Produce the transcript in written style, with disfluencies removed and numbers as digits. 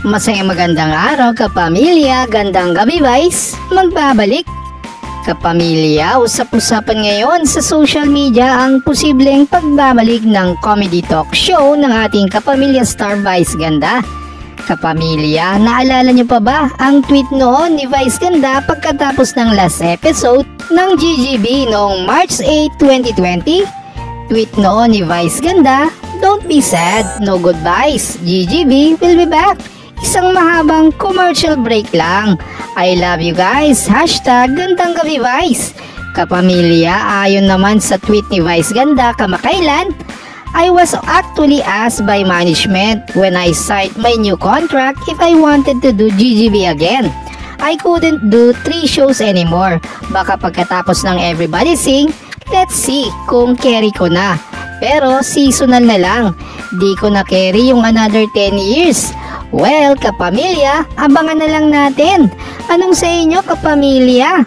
Masayang magandang araw kapamilya, gandang gabi Vice, magbabalik. Kapamilya, usap-usapan ngayon sa social media ang posibleng pagbabalik ng comedy talk show ng ating kapamilya star Vice Ganda. Kapamilya, naalala niyo pa ba ang tweet noon ni Vice Ganda pagkatapos ng last episode ng GGB noong March 8, 2020? Tweet noon ni Vice Ganda, "Don't be sad, no goodbyes, GGB will be back." Isang mahabang commercial break lang. I love you guys. Hashtag gandang gabi Vice. Kapamilya, ayon naman sa tweet ni Vice Ganda kamakailan, I was actually asked by management when I signed my new contract if I wanted to do GGB again. I couldn't do 3 shows anymore. Baka pagkatapos ng Everybody Sing, let's see kung carry ko na. Pero seasonal na lang. Di ko na carry yung another 10 years. Well, kapamilya, abangan na lang natin. Anong sa inyo, kapamilya?